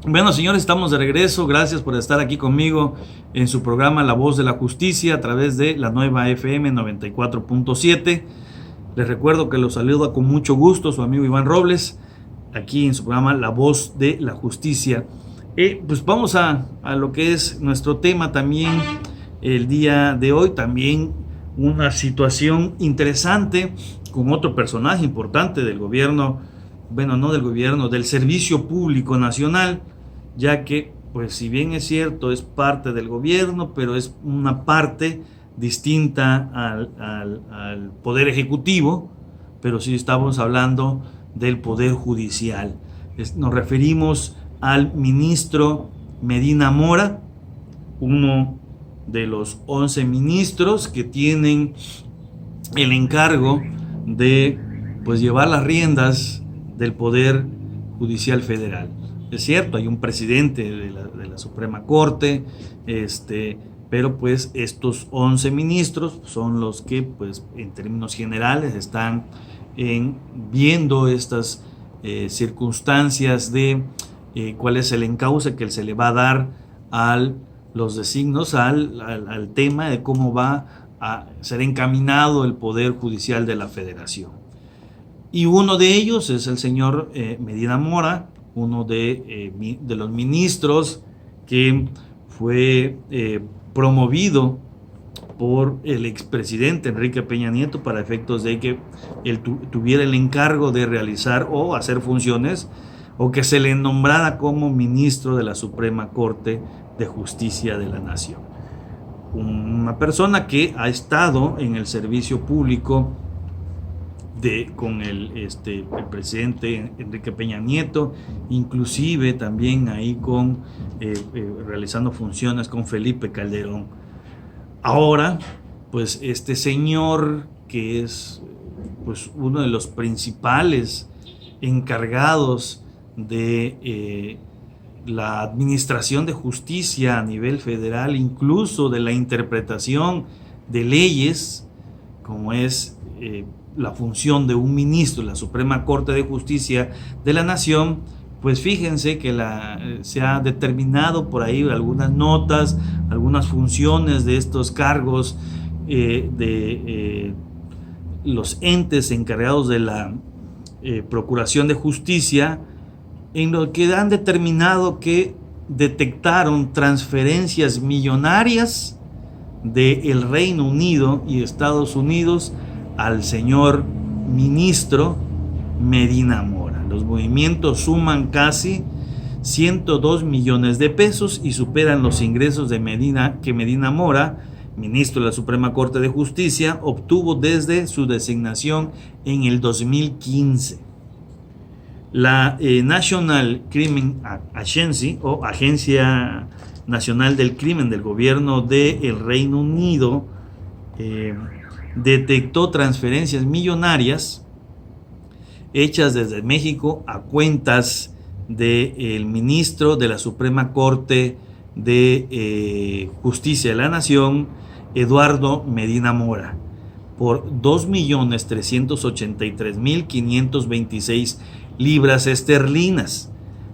Bueno, señores, estamos de regreso. Gracias por estar aquí conmigo en su programa La Voz de la Justicia a través de la nueva FM 94.7. Les recuerdo que los saluda con mucho gusto su amigo Iván Robles, aquí en su programa La Voz de la Justicia. Pues vamos a lo que es nuestro tema también el día de hoy. También una situación interesante con otro personaje importante del gobierno, bueno, no del gobierno, del Servicio Público Nacional, ya que, pues si bien es cierto, es parte del gobierno, pero es una parte distinta al Poder Ejecutivo, pero sí estamos hablando del Poder Judicial. Nos referimos al ministro Medina Mora, uno de los 11 ministros que tienen el encargo de, pues, llevar las riendas del Poder Judicial Federal. Es cierto, hay un presidente de la Suprema Corte, pero pues estos 11 ministros son los que, pues, en términos generales están viendo estas circunstancias de cuál es el encauce que se le va a dar a los designios, al tema de cómo va a ser encaminado el Poder Judicial de la Federación. Y uno de ellos es el señor Medina Mora, uno de los ministros que fue promovido por el expresidente Enrique Peña Nieto para efectos de que él tuviera el encargo de realizar o hacer funciones, o que se le nombrara como ministro de la Suprema Corte de Justicia de la Nación. Una persona que ha estado en el servicio público con el presidente Enrique Peña Nieto, inclusive también ahí realizando funciones con Felipe Calderón. Ahora, pues este señor, que es, pues, uno de los principales encargados de la administración de justicia a nivel federal, incluso de la interpretación de leyes, como es la función de un ministro de la Suprema Corte de Justicia de la Nación, pues fíjense que se ha determinado por ahí algunas notas, algunas funciones de estos cargos de los entes encargados de la Procuración de Justicia, en lo que han determinado que detectaron transferencias millonarias del Reino Unido y Estados Unidos al señor ministro Medina Mora. Los movimientos suman casi 102 millones de pesos y superan los ingresos de Medina Mora, ministro de la Suprema Corte de Justicia, obtuvo desde su designación en el 2015. La National Crime Agency, o Agencia Nacional del Crimen del gobierno del Reino Unido, detectó transferencias millonarias hechas desde México a cuentas del ministro de la Suprema Corte de Justicia de la Nación, Eduardo Medina Mora, por 2.383.526 libras esterlinas,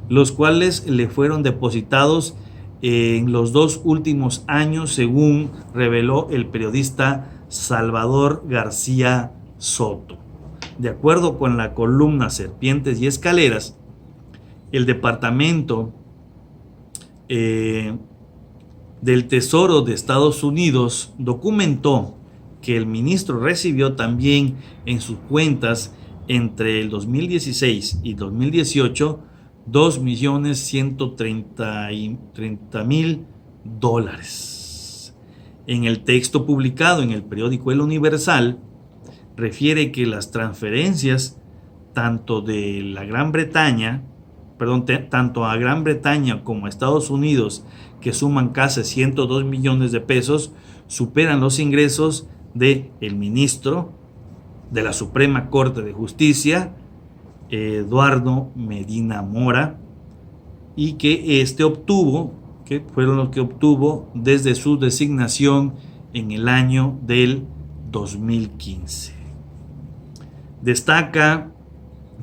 los cuales le fueron depositados en los 2 últimos años, según reveló el periodista Salvador García Soto. De acuerdo con la columna Serpientes y Escaleras, el Departamento del Tesoro de Estados Unidos documentó que el ministro recibió también en sus cuentas entre el 2016 y 2018 $2.130.000. En el texto publicado en el periódico El Universal, refiere que las transferencias tanto de la Gran Bretaña, tanto a Gran Bretaña como a Estados Unidos, que suman casi 102 millones de pesos, superan los ingresos del ministro de la Suprema Corte de Justicia, Eduardo Medina Mora, y que fueron los que obtuvo desde su designación en el año del 2015. Destaca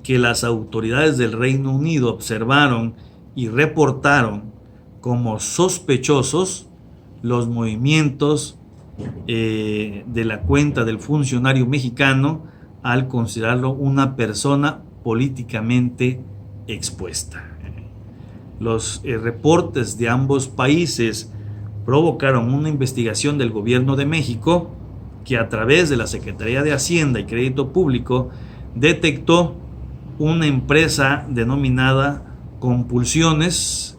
que las autoridades del Reino Unido observaron y reportaron como sospechosos los movimientos de la cuenta del funcionario mexicano al considerarlo una persona políticamente expuesta. Los reportes de ambos países provocaron una investigación del gobierno de México que a través de la Secretaría de Hacienda y Crédito Público detectó una empresa denominada Compusoluciones,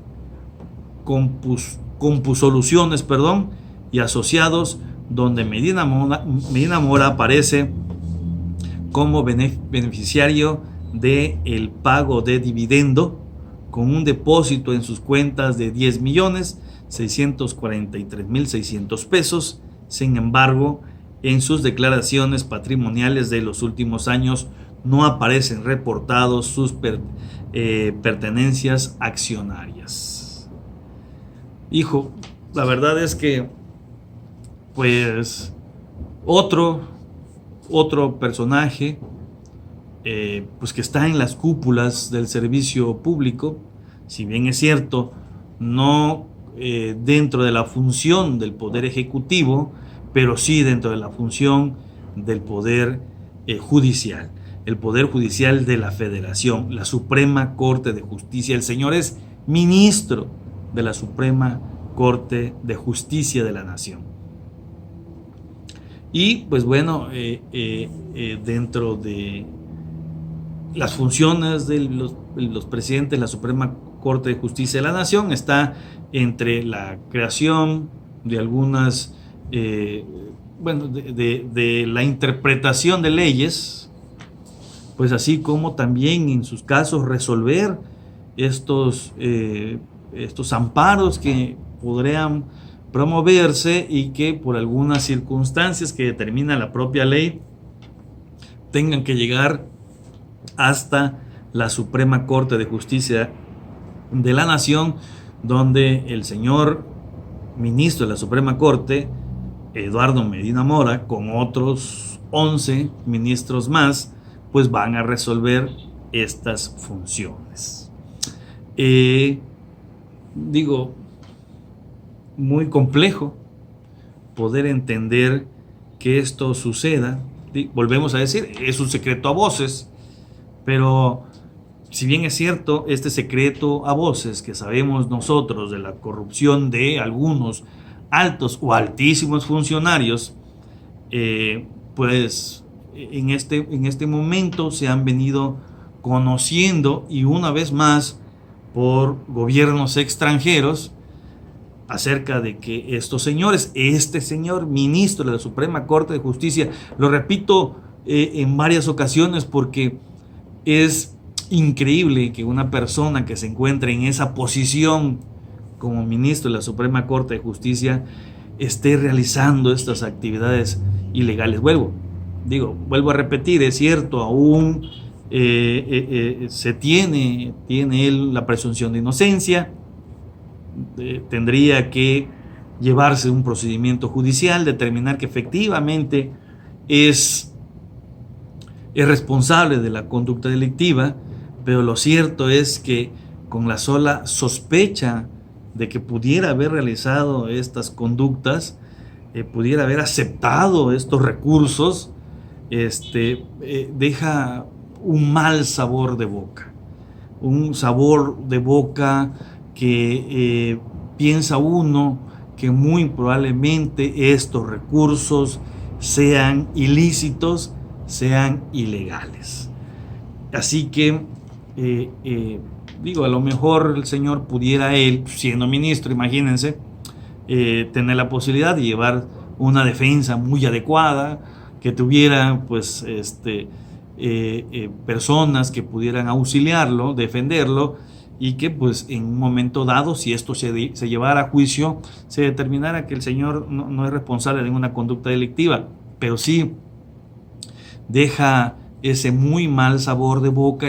y asociados, donde Medina Mora aparece como beneficiario del pago de dividendo con un depósito en sus cuentas de 10,643,600 pesos. Sin embargo, en sus declaraciones patrimoniales de los últimos años no aparecen reportados sus pertenencias accionarias. Hijo, la verdad es que pues otro personaje pues que está en las cúpulas del servicio público, si bien es cierto, no dentro de la función del Poder Ejecutivo, pero sí dentro de la función del Poder Judicial, el Poder Judicial de la Federación, la Suprema Corte de Justicia. El señor es ministro de la Suprema Corte de Justicia de la Nación. Y pues bueno, dentro de las funciones de los presidentes de la Suprema Corte de Justicia de la Nación está entre la creación de algunas, de la interpretación de leyes, pues así como también en sus casos resolver estos amparos que podrían promoverse y que por algunas circunstancias que determina la propia ley tengan que llegar hasta la Suprema Corte de Justicia de la Nación, donde el señor ministro de la Suprema Corte, Eduardo Medina Mora, con otros 11 ministros más, pues van a resolver estas funciones. Muy complejo poder entender que esto suceda. Volvemos a decir, es un secreto a voces, pero si bien es cierto, este secreto a voces que sabemos nosotros de la corrupción de algunos altos o altísimos funcionarios, pues en este momento se han venido conociendo, y una vez más por gobiernos extranjeros, acerca de que estos señores, este señor ministro de la Suprema Corte de Justicia, lo repito en varias ocasiones porque es increíble que una persona que se encuentre en esa posición como ministro de la Suprema Corte de Justicia esté realizando estas actividades ilegales. Vuelvo a repetir, es cierto, aún se tiene él la presunción de inocencia. Tendría que llevarse un procedimiento judicial, determinar que efectivamente es responsable de la conducta delictiva, pero lo cierto es que con la sola sospecha de que pudiera haber realizado estas conductas, pudiera haber aceptado estos recursos, deja un mal sabor de boca, que piensa uno que muy probablemente estos recursos sean ilícitos, sean ilegales. Así que a lo mejor el señor pudiera, él siendo ministro, imagínense, tener la posibilidad de llevar una defensa muy adecuada, que tuviera pues personas que pudieran auxiliarlo, defenderlo, y que pues en un momento dado, si esto se llevara a juicio, se determinara que el señor no es responsable de ninguna conducta delictiva, pero sí deja ese muy mal sabor de boca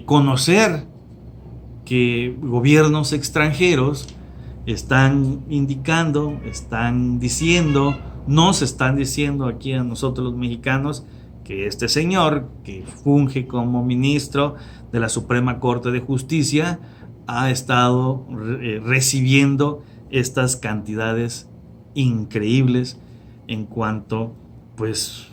conocer que gobiernos extranjeros están indicando, nos están diciendo aquí a nosotros los mexicanos que este señor, que funge como ministro de la Suprema Corte de Justicia, ha estado recibiendo estas cantidades increíbles en cuanto, pues,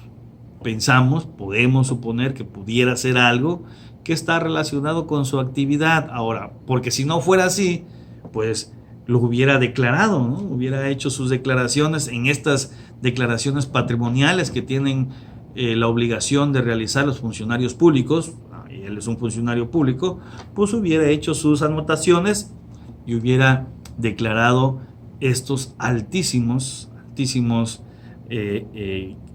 podemos suponer que pudiera ser algo que está relacionado con su actividad. Ahora, porque si no fuera así, pues lo hubiera declarado, ¿no? Hubiera hecho sus declaraciones en estas declaraciones patrimoniales que tienen la obligación de realizar los funcionarios públicos, y él es un funcionario público, pues hubiera hecho sus anotaciones y hubiera declarado estos altísimos,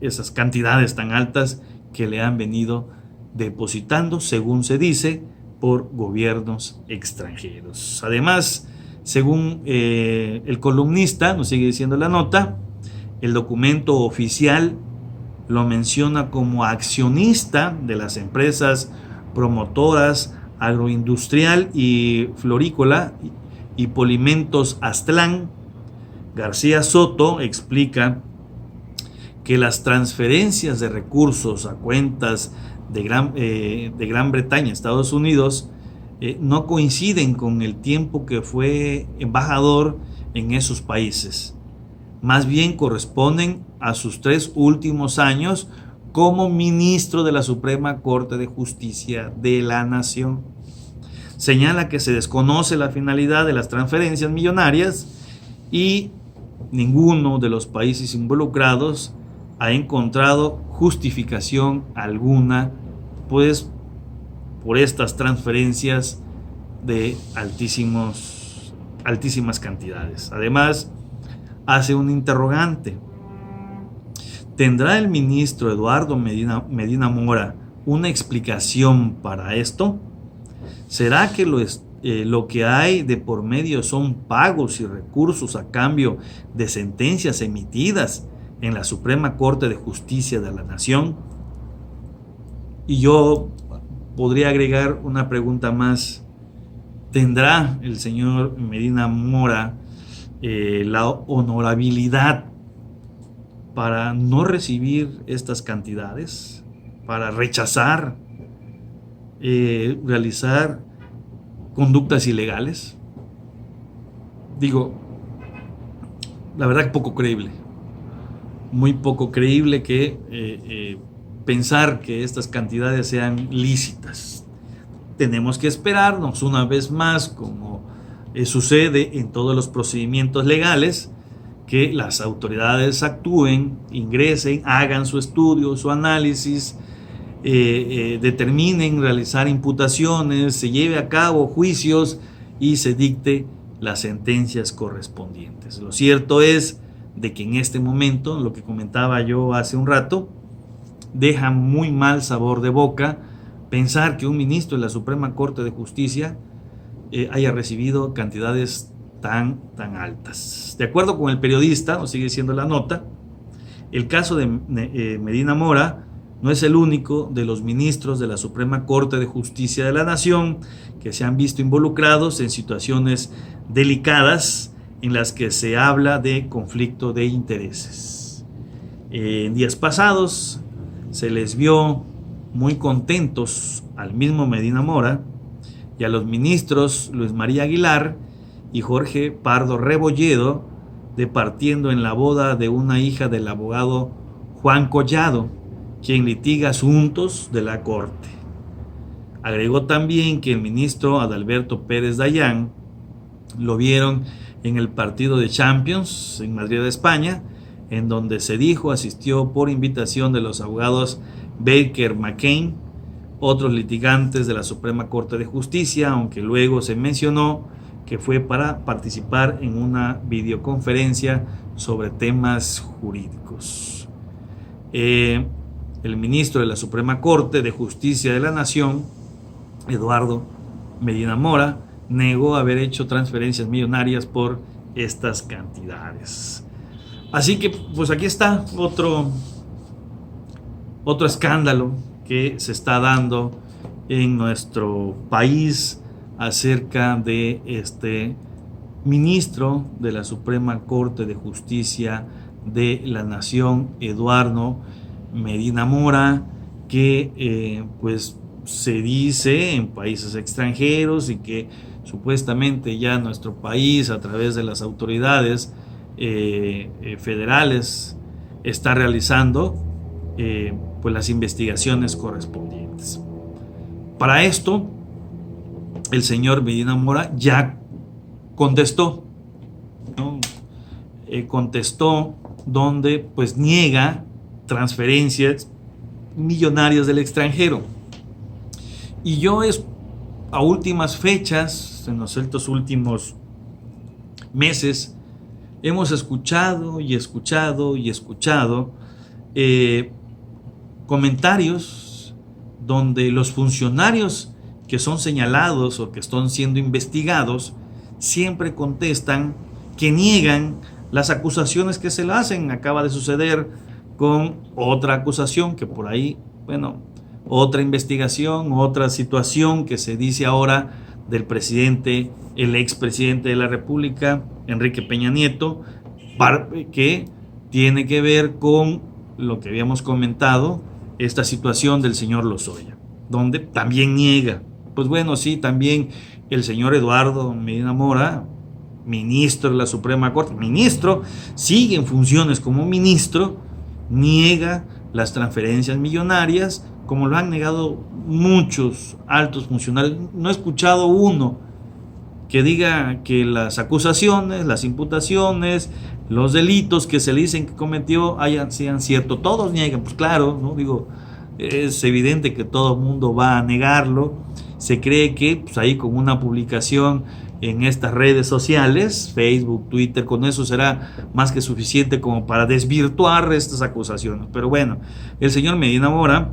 esas cantidades tan altas que le han venido depositando, según se dice, por gobiernos extranjeros. Además, según el columnista, nos sigue diciendo la nota, el documento oficial lo menciona como accionista de las empresas promotoras agroindustrial y florícola y Polimentos Aztlán. García Soto explica que las transferencias de recursos a cuentas de Gran Bretaña, Estados Unidos, no coinciden con el tiempo que fue embajador en esos países. Más bien corresponden a sus 3 últimos años como ministro de la Suprema Corte de Justicia de la Nación. Señala que se desconoce la finalidad de las transferencias millonarias y ninguno de los países involucrados ha encontrado justificación alguna, pues, por estas transferencias de altísimas cantidades. Además, hace un interrogante. ¿Tendrá el ministro Eduardo Medina Mora una explicación para esto? ¿Será que lo que hay de por medio son pagos y recursos a cambio de sentencias emitidas en la Suprema Corte de Justicia de la Nación? Y yo podría agregar una pregunta más. ¿Tendrá el señor Medina Mora la honorabilidad para no recibir estas cantidades, para rechazar realizar conductas ilegales? Digo, la verdad que poco creíble, muy poco creíble que pensar que estas cantidades sean lícitas. Tenemos que esperarnos una vez más, como sucede en todos los procedimientos legales, que las autoridades actúen, ingresen, hagan su estudio, su análisis, determinen realizar imputaciones, se lleve a cabo juicios y se dicte las sentencias correspondientes. Lo cierto es de que en este momento, lo que comentaba yo hace un rato, deja muy mal sabor de boca pensar que un ministro de la Suprema Corte de Justicia haya recibido cantidades tan altas. De acuerdo con el periodista, nos sigue diciendo la nota, el caso de Medina Mora no es el único de los ministros de la Suprema Corte de Justicia de la Nación que se han visto involucrados en situaciones delicadas en las que se habla de conflicto de intereses. En días pasados se les vio muy contentos al mismo Medina Mora y a los ministros Luis María Aguilar y Jorge Pardo Rebolledo departiendo en la boda de una hija del abogado Juan Collado, quien litiga asuntos de la Corte. Agregó también que el ministro Adalberto Pérez Dayán lo vieron en el partido de Champions en Madrid, España, en donde se dijo asistió por invitación de los abogados Baker McCain, otros litigantes de la Suprema Corte de Justicia, aunque luego se mencionó que fue para participar en una videoconferencia sobre temas jurídicos. El ministro de la Suprema Corte de Justicia de la Nación, Eduardo Medina Mora, negó haber hecho transferencias millonarias por estas cantidades. Así que, pues aquí está otro escándalo que se está dando en nuestro país acerca de este ministro de la Suprema Corte de Justicia de la Nación, Eduardo Medina Mora, que pues se dice en países extranjeros y que supuestamente ya nuestro país a través de las autoridades federales está realizando pues las investigaciones correspondientes. Para esto el señor Medina Mora ya contestó, ¿no? Contestó donde pues niega transferencias millonarias del extranjero. Y yo a últimas fechas, en estos últimos meses, hemos escuchado comentarios donde los funcionarios que son señalados o que están siendo investigados siempre contestan que niegan las acusaciones que se le hacen. Acaba de suceder con otra acusación que por ahí, otra investigación, otra situación que se dice ahora del presidente, el expresidente de la República, Enrique Peña Nieto, que tiene que ver con lo que habíamos comentado, esta situación del señor Lozoya, donde también niega. Pues bueno, sí, también el señor Eduardo Medina Mora, ministro de la Suprema Corte, sigue en funciones como ministro, niega las transferencias millonarias, como lo han negado muchos altos funcionarios. No he escuchado uno que diga que las acusaciones, las imputaciones, los delitos que se le dicen que cometió sean ciertos. Todos niegan, pues claro, ¿no? Digo, es evidente que todo el mundo va a negarlo. Se cree que pues ahí con una publicación en estas redes sociales, Facebook, Twitter, con eso será más que suficiente como para desvirtuar estas acusaciones. Pero bueno, el señor Medina Mora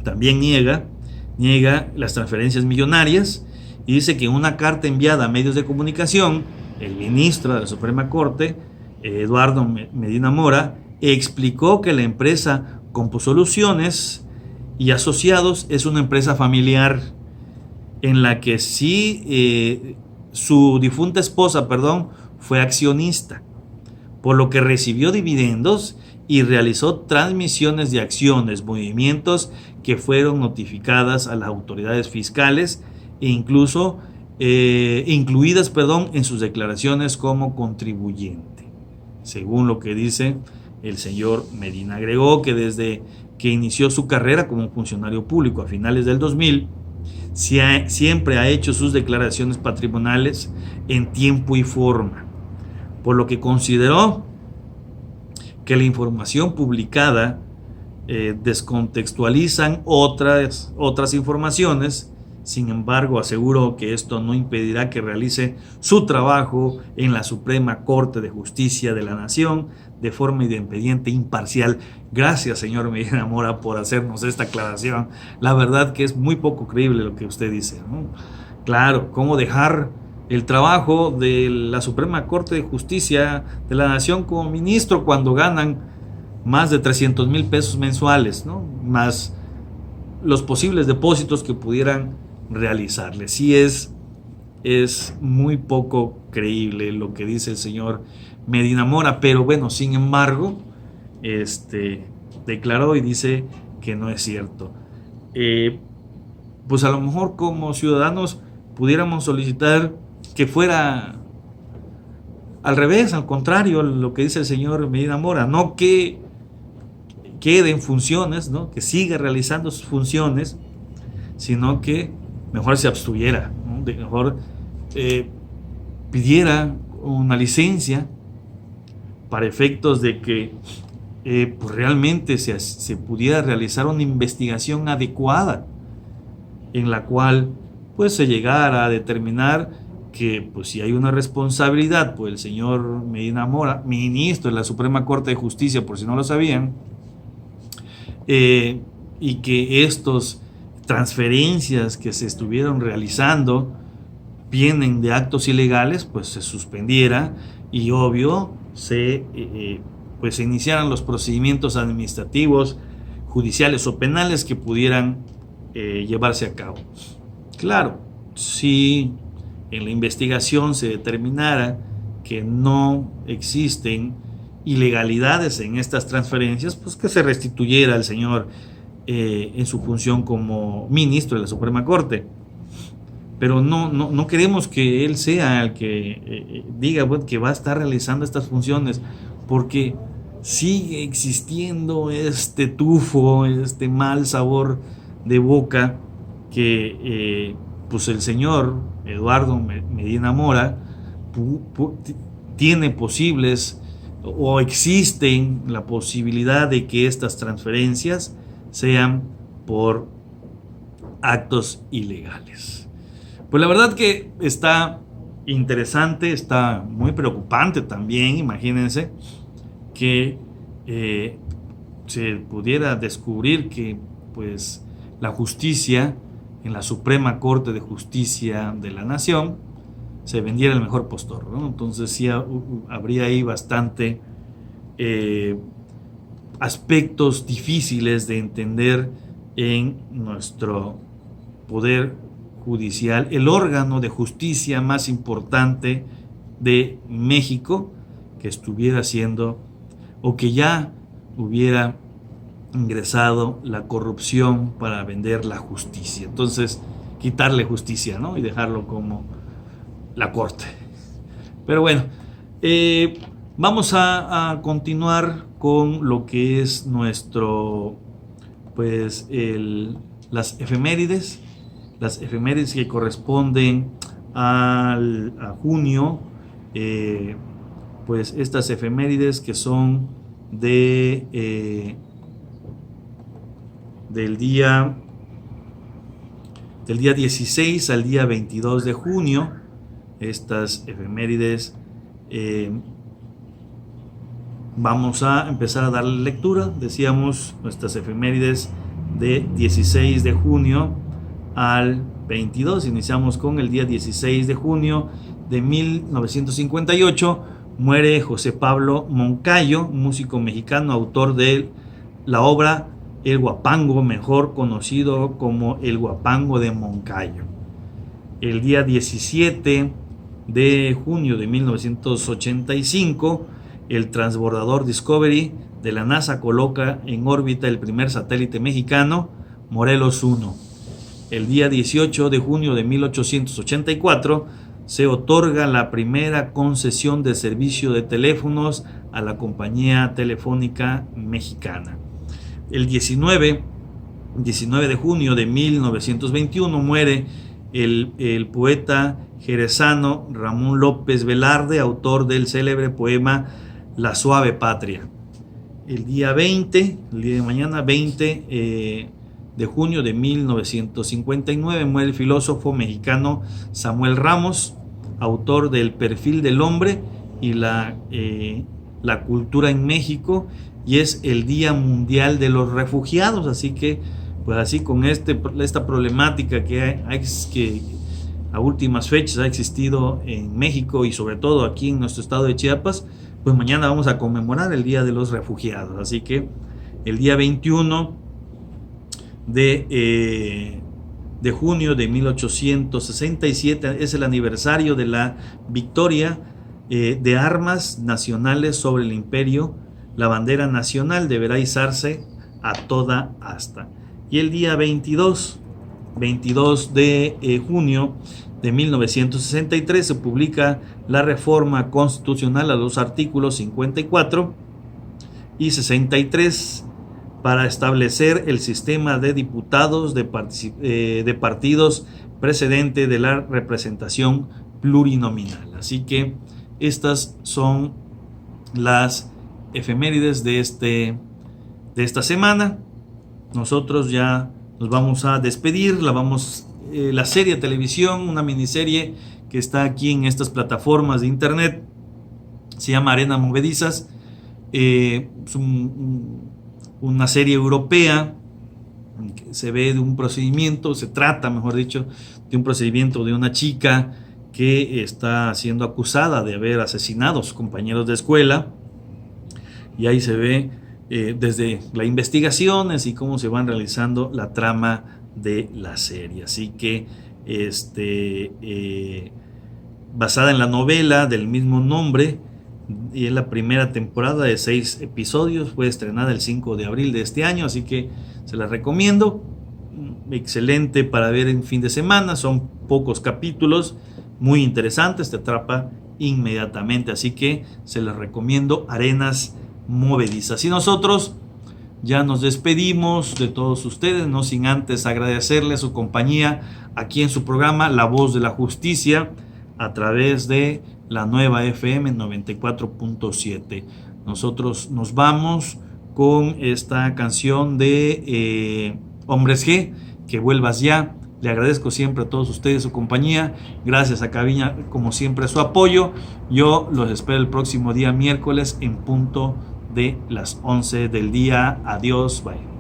también niega las transferencias millonarias y dice que en una carta enviada a medios de comunicación, el ministro de la Suprema Corte, Eduardo Medina Mora, explicó que la empresa Composoluciones y Asociados es una empresa familiar en la que sí su difunta esposa, fue accionista, por lo que recibió dividendos y realizó transmisiones de acciones, movimientos que fueron notificadas a las autoridades fiscales e incluso incluidas en sus declaraciones como contribuyente. Según lo que dice el señor Medina, agregó que desde que inició su carrera como funcionario público a finales del 2000, siempre ha hecho sus declaraciones patrimoniales en tiempo y forma, por lo que consideró que la información publicada descontextualizan otras informaciones. Sin embargo, aseguró que esto no impedirá que realice su trabajo en la Suprema Corte de Justicia de la Nación de forma independiente e imparcial. Gracias, señor Medina Mora, por hacernos esta aclaración. La verdad que es muy poco creíble lo que usted dice, ¿no? Claro, ¿cómo dejar el trabajo de la Suprema Corte de Justicia de la Nación como ministro cuando ganan más de 300,000 pesos mensuales, ¿no? Más los posibles depósitos que pudieran realizarle? Sí, es muy poco creíble lo que dice el señor Medina Mora, pero bueno, sin embargo, declaró y dice que no es cierto. Pues a lo mejor como ciudadanos pudiéramos solicitar que fuera al revés, al contrario, lo que dice el señor Medina Mora, no que quede en funciones, ¿no? Que siga realizando sus funciones, sino que mejor se abstuviera, ¿no? Mejor pidiera una licencia para efectos de que pues realmente se pudiera realizar una investigación adecuada en la cual pues se llegara a determinar que pues si hay una responsabilidad por el señor Medina Mora, ministro de la Suprema Corte de Justicia, por si no lo sabían, y que estas transferencias que se estuvieron realizando vienen de actos ilegales, pues se suspendiera y obvio se iniciaran los procedimientos administrativos, judiciales o penales que pudieran llevarse a cabo. Claro, si en la investigación se determinara que no existen ilegalidades en estas transferencias, pues que se restituyera al señor en su función como ministro de la Suprema Corte. Pero no queremos que él sea el que diga, bueno, que va a estar realizando estas funciones, porque sigue existiendo este tufo, este mal sabor de boca que pues el señor Eduardo Medina Mora tiene posibles, o existen la posibilidad de que estas transferencias sean por actos ilegales. Pues la verdad que está interesante, está muy preocupante también. Imagínense que se pudiera descubrir que pues la justicia en la Suprema Corte de Justicia de la Nación se vendiera el mejor postor, ¿no? Entonces sí habría ahí bastante aspectos difíciles de entender en nuestro poder judicial, el órgano de justicia más importante de México, que estuviera haciendo, o que ya hubiera ingresado la corrupción para vender la justicia. Entonces, quitarle justicia, ¿no? Y dejarlo como la corte. Pero bueno, vamos a continuar con lo que es nuestro, pues, las efemérides. Las efemérides que corresponden a junio, pues estas efemérides que son del día 16 al día 22 de junio. Estas efemérides vamos a empezar a darle lectura. Decíamos nuestras efemérides de 16 de junio al 22. Iniciamos con el día 16 de junio de 1958. Muere José Pablo Moncayo, músico mexicano, autor de la obra El Guapango, mejor conocido como El Guapango de Moncayo. El día 17 de junio de 1985, el transbordador Discovery de la NASA coloca en órbita el primer satélite mexicano, Morelos 1. El día 18 de junio de 1884 se otorga la primera concesión de servicio de teléfonos a la Compañía Telefónica Mexicana. El 19 de junio de 1921 muere el poeta jerezano Ramón López Velarde, autor del célebre poema La Suave Patria. El día de mañana 20 de junio de 1959 muere el filósofo mexicano Samuel Ramos, autor del Perfil del Hombre y la cultura en México, y es el Día Mundial de los Refugiados. Así que, pues así con esta problemática que a últimas fechas ha existido en México y sobre todo aquí en nuestro estado de Chiapas, pues mañana vamos a conmemorar el Día de los Refugiados. Así que el día 21 de junio de 1867 es el aniversario de la victoria de armas nacionales sobre el imperio. La bandera nacional deberá izarse a toda asta. Y el día 22 de junio de 1963 se publica la reforma constitucional a los artículos 54 y 63 para establecer el sistema de diputados de partidos precedente de la representación plurinominal. Así que estas son las efemérides de esta semana. Nosotros ya nos vamos a despedir. La serie de televisión, una miniserie que está aquí en estas plataformas de internet, se llama Arenas Movedizas. Es una serie europea que se ve de un procedimiento, se trata, mejor dicho, de un procedimiento de una chica que está siendo acusada de haber asesinado a sus compañeros de escuela, y ahí se ve desde las investigaciones y cómo se van realizando la trama de la serie. Así que basada en la novela del mismo nombre, y es la primera temporada de 6 episodios, fue estrenada el 5 de abril de este año, así que Se las recomiendo. Excelente para ver en fin de semana. Son pocos capítulos, muy interesantes, te atrapa inmediatamente. Así que se les recomiendo Arenas Movedizas. Y nosotros ya nos despedimos de todos ustedes, no sin antes agradecerles su compañía aquí en su programa La Voz de la Justicia a través de la Nueva FM 94.7. Nosotros nos vamos con esta canción de Hombres G, Que Vuelvas Ya. Le agradezco siempre a todos ustedes su compañía. Gracias a Caviña, como siempre, su apoyo. Yo los espero el próximo día miércoles en punto de las 11 del día. Adiós, bye.